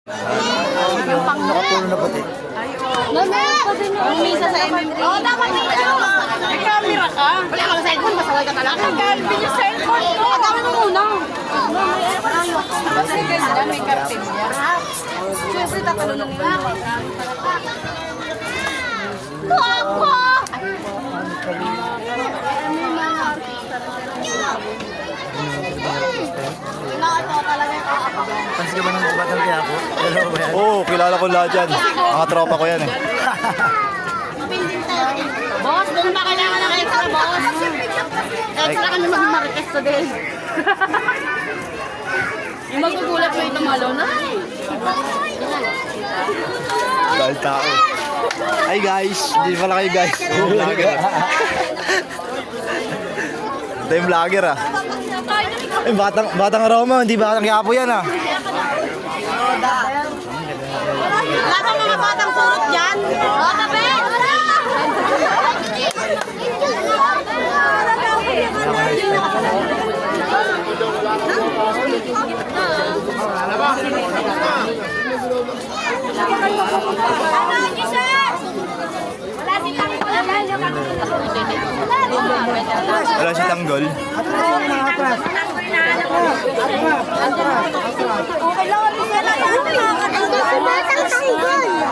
Nakapuno na puti. Umisa sa MMD. Oo, dapat video. May camera ka. Wala kang cellphone, masaway ka talaga. Galvin yung cellphone ko. Dami mo muna. Kasi ganyan, may kartin niya. Siyempre, tatalo na nila. Kuwako! Pansin ka ba ng batang kaya ako? Dalawa ba yan? Oo, kilala ko lahat yan. Mga tropa ko yan eh. Boss, doon ba kailangan ng extra, boss? Extra kami mag-markesto din. Yung magugulat mo itong malo na. Dahil tao. Hi guys! Hindi pala kayo guys. Ito yung vlogger. Ito yung vlogger ah. Ay, batang aroma, hindi batang Quiapo yan ah. Wala kang mga batang surot dyan. O, tabi! Wala si Tanggol.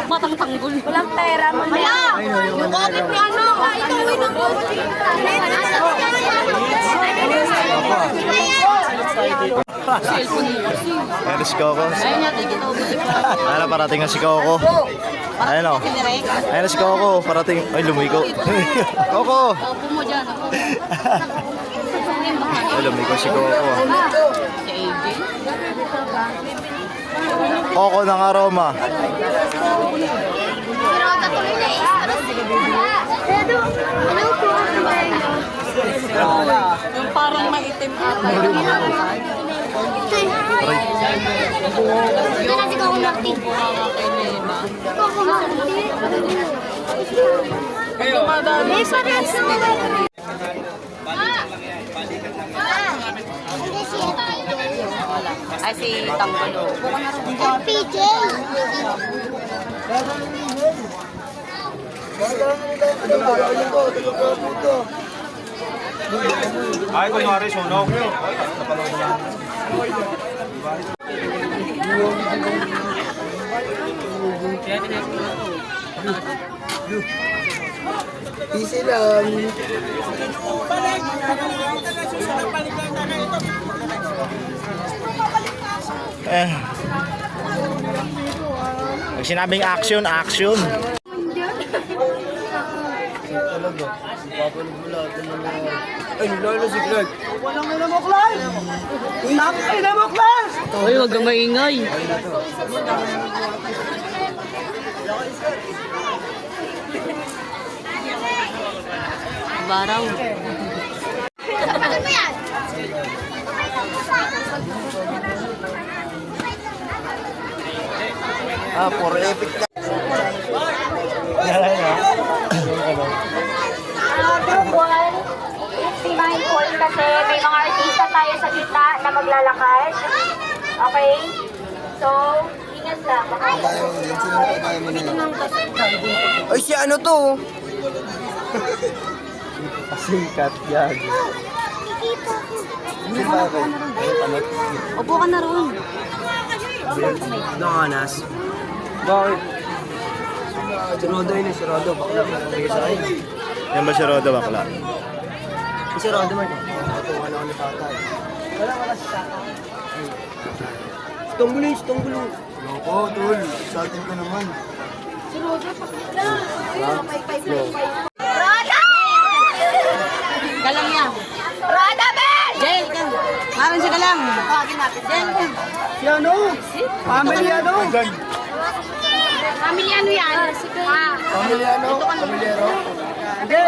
Matang tanggol. Walang pera. Wala! Yung audit ni ano? Ito, uwi ng Ayan si Coco. Ayan na, parating na si Coco. Ayan o. Ayan na si Coco. Parating. Ay, lumiko. Coco! Opo mo dyan. Ay, lumiko si Coco. Si AJ. Coco ng aroma. Yung parang maitim ata. Ay, si Tanggolo. PJ. Ay, kunwari sunog. Easy lang. Pag sinabing action, action. Talaga. Papalog mo lahat ng mga... Ay, lalo si Greg. Walang minamuklas! Ay, minamuklas! Uy, huwag kang maingay. Baraw. For epic na. Group 1, 69 point kasi may mga artista tayo sa gitna na maglalakad. Okay? So, ingat lang. Ay, si ano to? Sikat yan. Si Bakit? Upo ka na ron. Nakanas. Bakit? Si Rodo yun, si Rodo. Bakla. Sige sa akin. Yan ba si Rodo bakla? Si Rodo man. Natuwa na ako ni tatay. Wala si tatay. Stonggulo. Loko, tol. Excited ka naman. Roda! Galang yan. Roda, Ben! Jail ka. Maroon siya galang. Jail ka. Si ano? Pamilyano? Pamilyano yan. Pamilyano? Pamilyero? Hindi.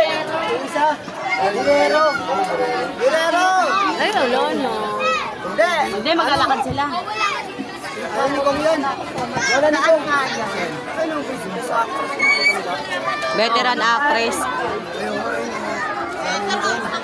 Yung isa. Guerrero. Guerrero! Ay, wala na. Hindi. Hindi, maglalakad sila. Ano kong yan? Wala na kong. Veteran actress. Ayun.